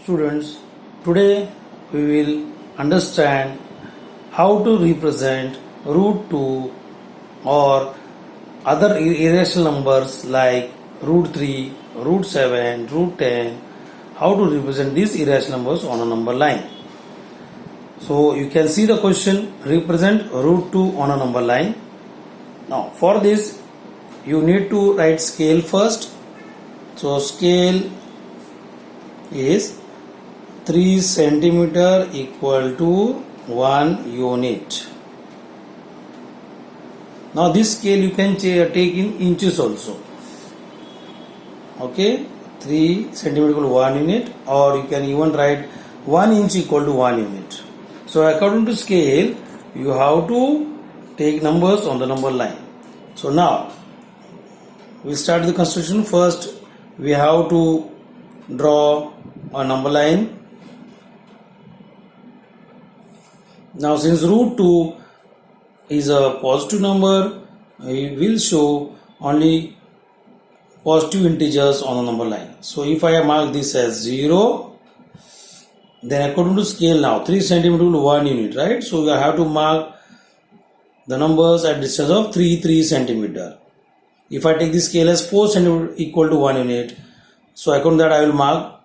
Students, today we will understand how to represent root 2 or other irrational numbers like root 3, root 7, root 10, how to represent these irrational numbers on a number line. So you can see the question, represent root 2 on a number line. Now for this you need to write scale first. So scale is 3 centimeter equal to 1 unit. Now this scale you can take in inches also. Okay, 3 centimeter equal to 1 unit, or you can even write 1 inch equal to 1 unit. So according to scale you have to take numbers on the number line. So now we start the construction. First we have to draw a number line. Now since root 2 is a positive number, we will show only positive integers on the number line. So if I mark this as 0, then according to scale now 3 centimeter to 1 unit, right? So I have to mark the numbers at distance of 3 centimeter. If I take the scale as 4 centimeter equal to 1 unit, so according to that I will mark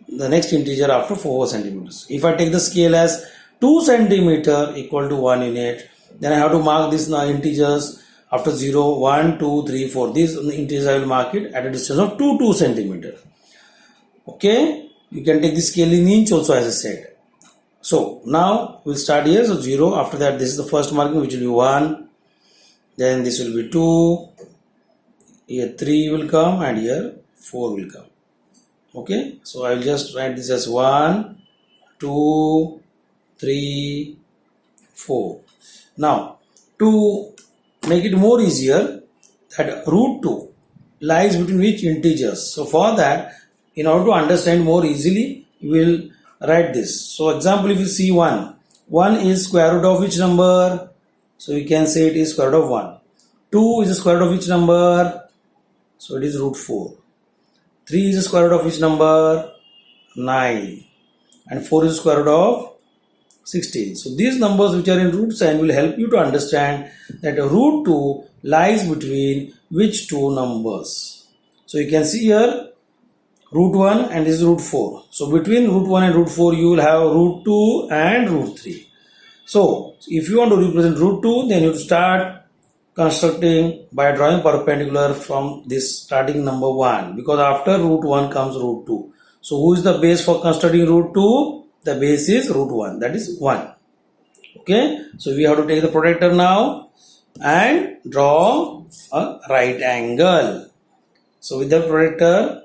the next integer after 4 centimeters. If I take the scale as 2 centimeter equal to 1 unit, then I have to mark these integers after 0, 1, 2, 3, 4. These integers I will mark it at a distance of 2 centimeter. Okay, you can take the scale in inch also, as I said. So now we'll start here. So 0, after that this is the first marking, which will be 1, then this will be 2, here 3 will come, and here 4 will come. Okay, so I will just write this as 1, 2, 3, 4. Now to make it more easier, that root 2 lies between which integers. So for that, in order to understand more easily, we will write this. So example, if you see 1 is square root of which number? So you can say it is square root of 1. 2 is the square root of which number? So it is root 4. 3 is the square root of which number? 9. And 4 is the square root of 16. So these numbers which are in root sign will help you to understand that root 2 lies between which two numbers. So you can see here root 1 and this is root 4. So between root 1 and root 4 you will have root 2 and root 3. So if you want to represent root 2, then you start constructing by drawing perpendicular from this starting number 1, because after root 1 comes root 2. So who is the base for constructing root 2? The base is root 1, that is 1. Okay, so we have to take the protractor now and draw a right angle. So with the protractor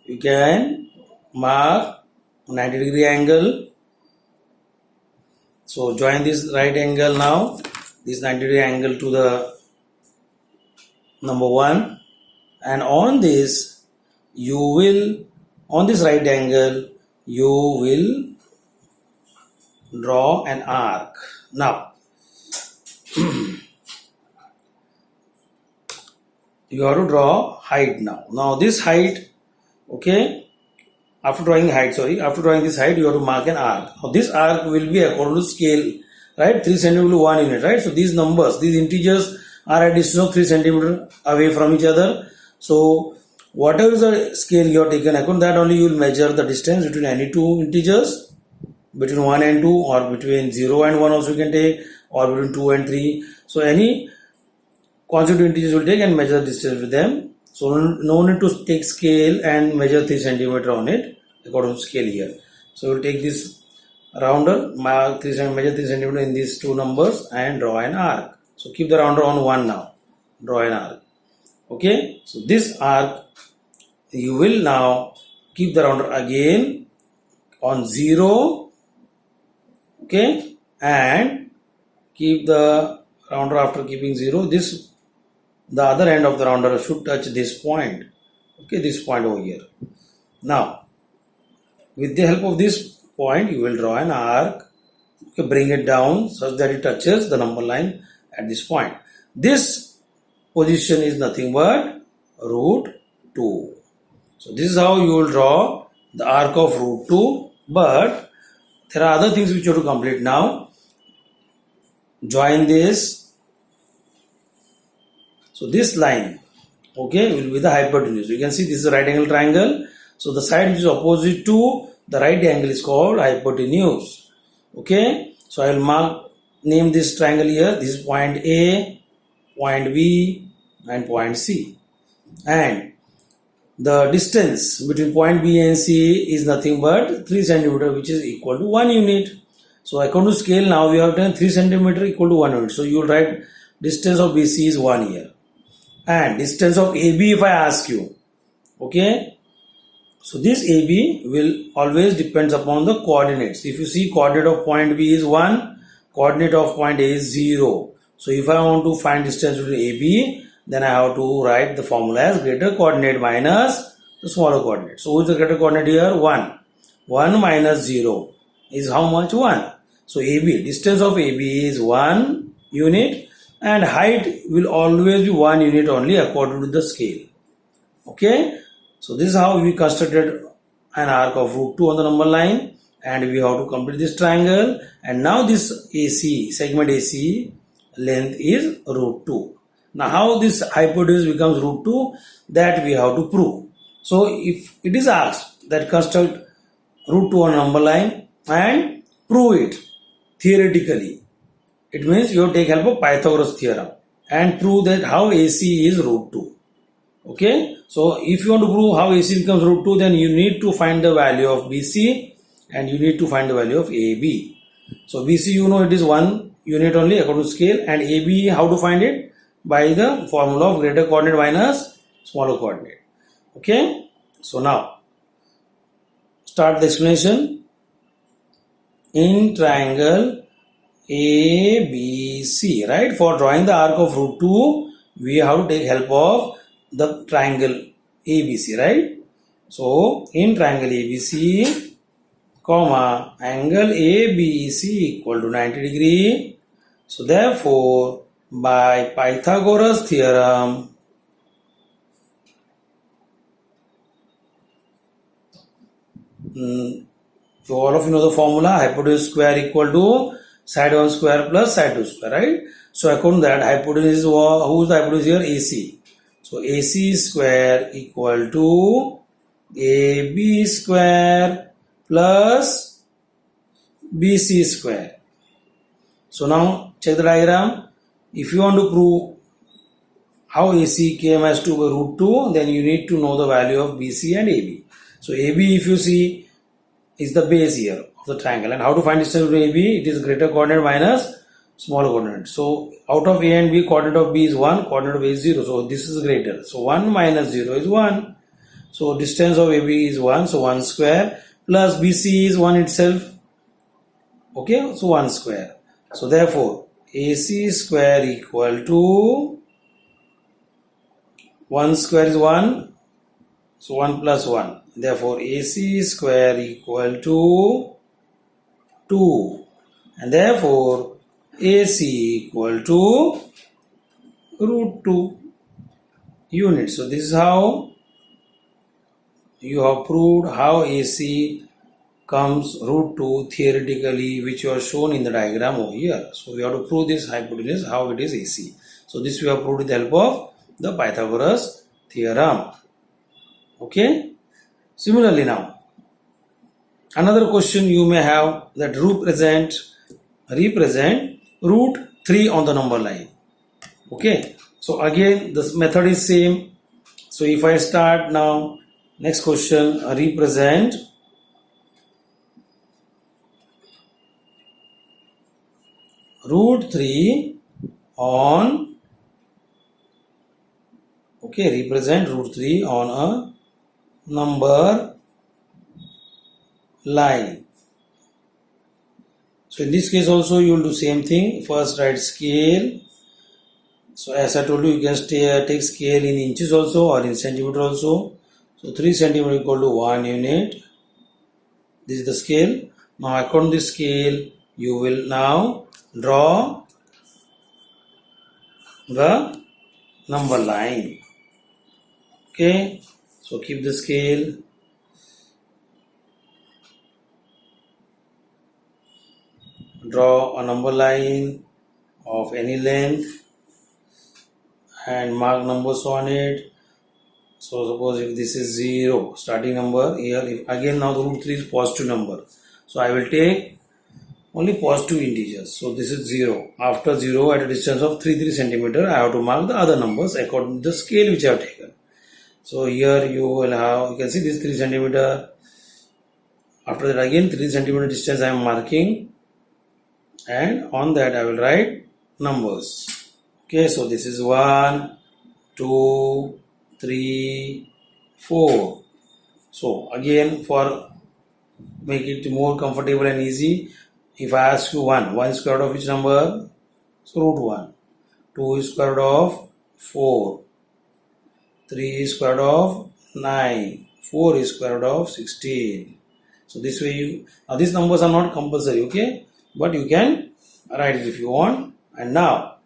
you can mark 90-degree angle. So join this right angle now, this 90-degree angle to the number 1, and on this you will, on this right angle you will draw an arc. Now you have to draw height now. Now this height, okay, after drawing this height you have to mark an arc. Now this arc will be according to scale, right? 3 centimeter to 1 unit, right? So these numbers, these integers are at distance of 3 centimeter away from each other. So whatever is the scale you have taken, according to that only you will measure the distance between any two integers, between 1 and 2, or between 0 and 1 also you can take, or between 2 and 3. So any consecutive integers will take and measure the distance with them. So no need to take scale and measure 3 centimeter on it according to scale here. So we'll take this rounder, mark 3 cm, measure 3 centimeter in these two numbers and draw an arc. So keep the rounder on 1 now, draw an arc. Okay, so this arc you will now keep the rounder again on 0. Okay, and keep the rounder after keeping 0. This, the other end of the rounder should touch this point. Okay, this point over here. Now with the help of this point you will draw an arc. Okay, bring it down such that it touches the number line at this point. This position is nothing but root 2. So this is how you will draw the arc of root 2, but there are other things which you have to complete now. Join this. So this line, okay, will be the hypotenuse. You can see this is a right angle triangle. So the side which is opposite to the right angle is called hypotenuse. Okay, so I will name this triangle here. This is point A, point B, and point C. And the distance between point B and C is nothing but 3 centimeter, which is equal to 1 unit. So according to scale, now we have done 3 centimeter equal to 1 unit. So you will write distance of BC is 1 here. And distance of AB, if I ask you, okay, so this AB will always depends upon the coordinates. If you see, coordinate of point B is 1, coordinate of point A is 0. So if I want to find distance between AB, then I have to write the formula as greater coordinate minus the smaller coordinate. So who is the greater coordinate here? 1. 1 minus 0 is how much? 1. So AB, distance of AB is 1 unit, and height will always be 1 unit only according to the scale. Okay, so this is how we constructed an arc of root 2 on the number line, and we have to complete this triangle. And now this AC, segment AC length is root 2. Now how this hypotenuse becomes root 2, that we have to prove. So if it is asked that construct root 2 on a number line and prove it theoretically, it means you have to take help of Pythagoras theorem and prove that how AC is root 2. Okay, so if you want to prove how AC becomes root 2, then you need to find the value of BC and you need to find the value of AB. So BC, you know, it is 1 unit only according to scale, and AB, how to find it? By the formula of greater coordinate minus smaller coordinate. Okay, so now start the explanation. In triangle ABC, right, for drawing the arc of root 2, we have to take help of the triangle ABC, right? So in triangle ABC, comma, angle ABC equal to 90 degree. So therefore, by Pythagoras theorem, all of you know the formula, hypotenuse square equal to side 1 square plus side 2 square, right? So according to that, hypotenuse is, who is the hypotenuse here? AC. So AC square equal to AB square plus BC square. So now check the diagram. If you want to prove how AC came as to root 2, then you need to know the value of BC and AB. So AB, if you see, is the base here of the triangle. And how to find distance between AB? It is greater coordinate minus smaller coordinate. So out of A and B, coordinate of B is 1, coordinate of A is 0. So this is greater. So 1 minus 0 is 1. So distance of AB is 1. So 1 square plus BC is 1 itself. Okay, so 1 square. So therefore, AC square equal to 1 square is 1. So 1 plus 1. Therefore, AC square equal to 2. And therefore, AC equal to root 2 units. So this is how you have proved how AC comes root 2 theoretically, which you are shown in the diagram over here. So we have to prove this hypotenuse, how it is AC. So this we have proved with the help of the Pythagoras theorem. Okay. Similarly now, another question you may have, that represent root 3 on the number line. Okay. So again, this method is same. So if I start now, next question, represent root 3 on, okay, represent root 3 on a number line. So in this case also you will do same thing. First write scale. So as I told you, you can take scale in inches also or in centimeter also. So 3 centimeter equal to 1 unit. This is the scale. Now according to the scale, you will now draw the number line. Okay. So keep the scale. draw a number line of any length and mark numbers on it. So suppose if this is 0, starting number here, if again now the root 3 is positive number. So I will take only positive integers. So this is 0. After 0 at a distance of 3 centimeter, I have to mark the other numbers according to the scale which I have taken. So here you will have, you can see this 3 centimeter. After that again 3 centimeter distance I am marking, and on that I will write numbers. Okay, so this is 1, 2, 3, 4. So again, for make it more comfortable and easy, if I ask you 1 is square root of which number? So root 1. 2 is square root of 4. 3 is square root of 9. 4 is square root of 16. So this way you, now these numbers are not compulsory, okay, but you can write it if you want. And now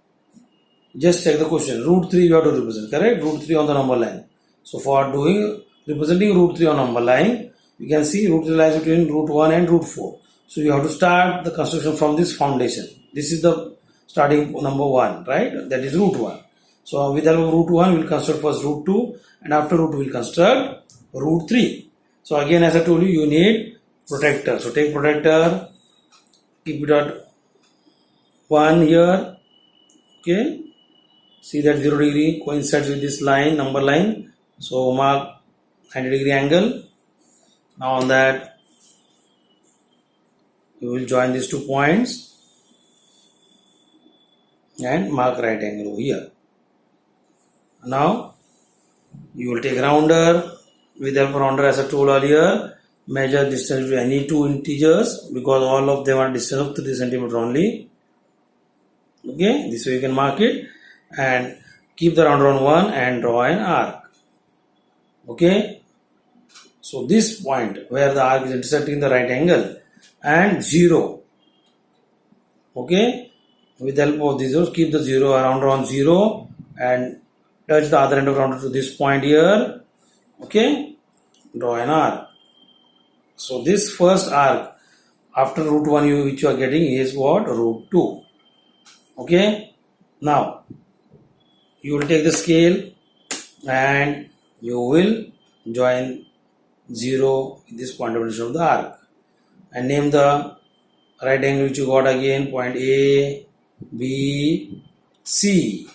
just check the question. Root 3 you have to represent, correct? Root 3 on the number line. So for doing representing root 3 on number line, you can see root 3 lies between root 1 and root 4. So you have to start the construction from this foundation. This is the starting number 1, right? That is root 1. So with the help of root 1, we will construct first root 2, and after root 2 we will construct root 3. So again, as I told you, you need protector. So take protector, keep it at 1 here, okay. See that 0 degree coincides with this line, number line. So mark 90 degree angle. Now on that, you will join these 2 points and mark right angle over here. Now you will take rounder. With the help of rounder, as I told earlier, measure distance between any 2 integers, because all of them are distance of 3 centimeter only. Okay, this way you can mark it and keep the rounder on 1 and draw an arc. Okay, so this point where the arc is intersecting the right angle and 0. Okay, with the help of these zeros, keep the rounder on 0 and touch the other end of rounder to this point here. Okay, draw an arc. So this first arc after root 1 which you are getting is what? Root 2. Okay, now you will take the scale and you will join 0 in this point of origin of the arc and name the right angle which you got again, point A, B, C.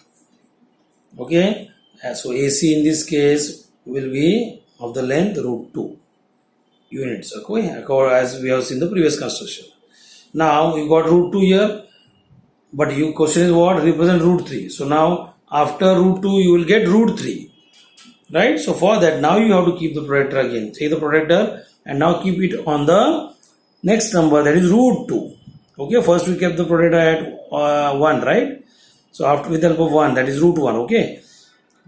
Okay, so AC in this case will be of the length root 2 units, okay, as we have seen the previous construction. Now you got root 2 here, but your question is what? Represent root 3. So now after root 2 you will get root 3, right? So for that now you have to keep the protector again. Take the protector and now keep it on the next number, that is root 2. Okay, first we kept the protector at 1, right? So after with the help of 1, that is root 1, okay,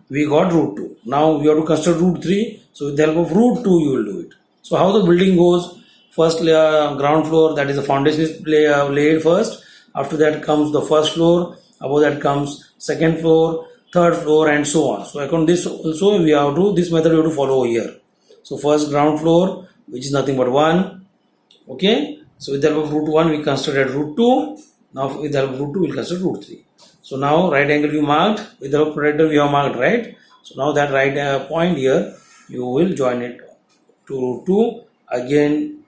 we got root 2. Now we have to construct root 3. So with the help of root 2 you will do it. So how the building goes? First layer, ground floor, that is the foundation is laid first. After that comes the first floor. Above that comes second floor, third floor, and so on. So according to this also we have to, this method we have to follow here. So first ground floor, which is nothing but 1. Okay. So with the help of root 1 we constructed root 2. Now with the help of root 2 we will construct root 3. So now right angle we marked, with the protector we have marked, right? So now that right point here, you will join it to root 2. Again,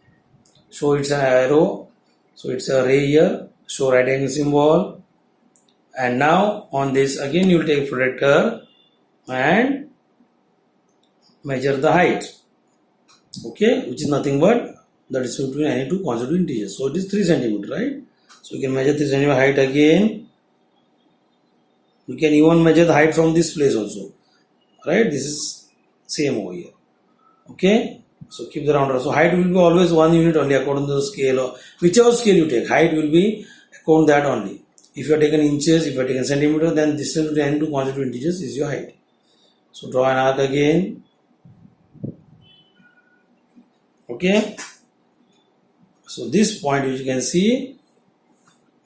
show it's an arrow. So it's a ray here. Show right angle symbol. And now on this again you will take protector and measure the height. Okay, which is nothing but the distance between any 2 consecutive integers. So it is 3 centimeter, right? So you can measure 3 centimeter height again. You can even measure the height from this place also, right? This is same over here. Okay, so keep the rounder. So height will be always 1 unit only according to the scale, or whichever scale you take, height will be according to that only. If you are taken inches, if you are taken centimeter, then distance between any 2 consecutive integers is your height. So draw an arc again. Okay, so this point which you can see,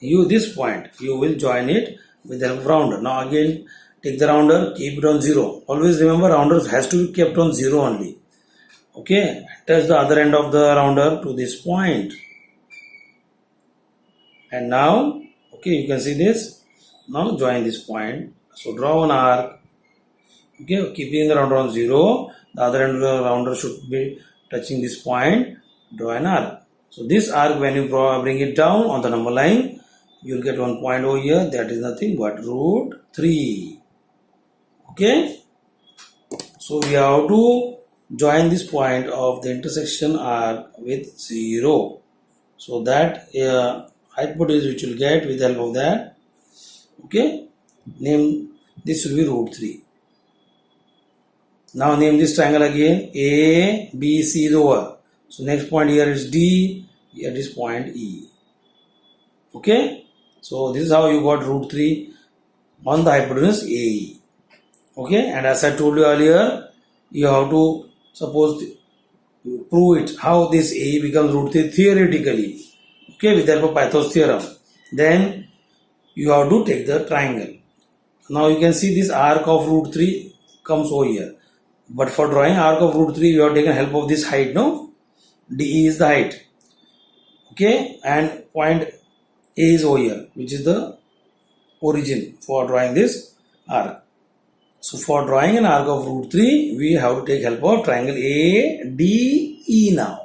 this point you will join it with the help of rounder. Now again take the rounder, keep it on 0. Always remember rounder has to be kept on 0 only. Okay, touch the other end of the rounder to this point And now, okay, you can see this. Now join this point. So draw an arc. Okay, keeping the rounder on 0. The other end of the rounder should be touching this point. Draw an arc. So this arc, when you bring it down on the number line, you will get one point over here. That is nothing but root 3. Okay. So we have to join this point of the intersection arc with 0. So that hypotenuse which you will get with the help of that. Okay. Name this will be root 3. Now name this triangle again. A, B, C is over. So next point here is D. Here is point E. Okay. So this is how you got root 3 on the hypotenuse AE. Okay. And as I told you earlier, you have to suppose you prove it how this AE becomes root 3 theoretically. Okay. With the help of Pythagoras theorem. Then you have to take the triangle. Now you can see this arc of root 3 comes over here. But for drawing arc of root 3, you have taken help of this height, no? DE is the height. Okay, and point A is over here, which is the origin for drawing this arc. So for drawing an arc of root 3, we have to take help of triangle ADE now.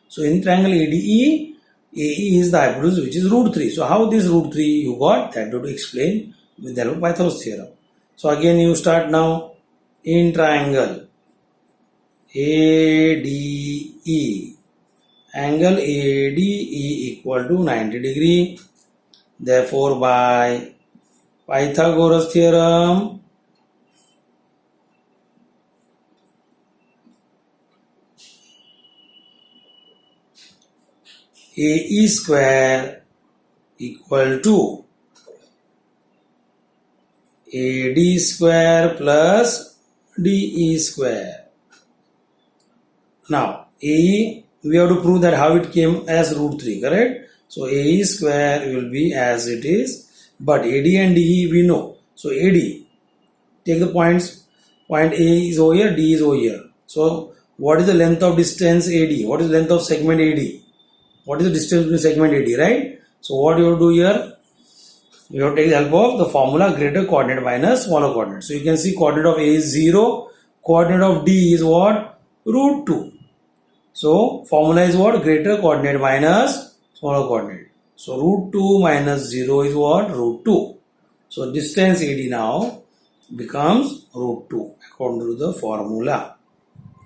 So in triangle ADE, AE is the hypotenuse which is root 3. So how this root 3 you got, that to explain with the help of Pythagoras theorem. So again you start now in triangle ADE. Angle ADE equal to 90 degree. Therefore, by Pythagoras theorem, AE square equal to AD square plus DE square. Now, AE, we have to prove that how it came as root 3, correct? So, AE square will be as it is, but AD and DE we know. So, AD, take the points, point A is over here, D is over here. So, what is the length of distance AD? What is the length of segment AD? What is the distance between segment AD, right? So, what you have to do here? You have to take the help of the formula greater coordinate minus smaller coordinate. So, you can see coordinate of A is 0, coordinate of D is what? Root 2. So, formula is what? Greater coordinate minus smaller coordinate. So, root 2 minus 0 is what? Root 2. So, distance AD now becomes root 2 according to the formula.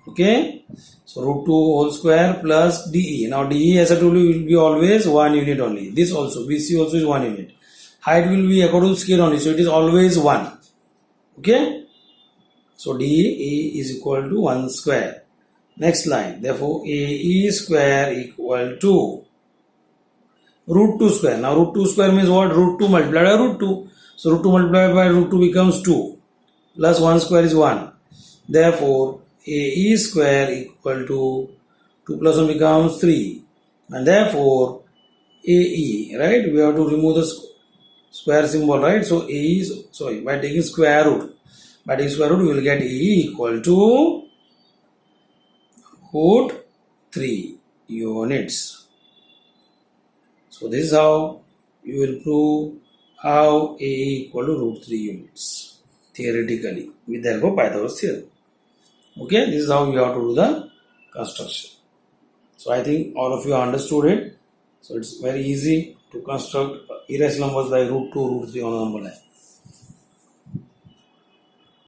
Okay. So, root 2 whole square plus DE. Now, DE as I told you will be always 1 unit only. This also, BC also is 1 unit. Height will be according to scale only. So, it is always 1. Okay. So, DE is equal to 1 square. Next line. Therefore, AE square equal to root 2 square. Now, root 2 square means what? Root 2 multiplied by root 2. So, root 2 multiplied by root 2 becomes 2. Plus 1 square is 1. Therefore, AE square equal to 2 plus 1 becomes 3. And therefore, AE, right? We have to remove the square symbol, right? So, AE is, by taking square root. By taking square root, we will get AE equal to root 3 units. So this is how you will prove how A equal to root 3 units theoretically with the help of Pythagoras theorem. Okay, this is how you have to do the construction. So I think all of you understood it. So it's very easy to construct irrational numbers by root 2, root 3 on a number line.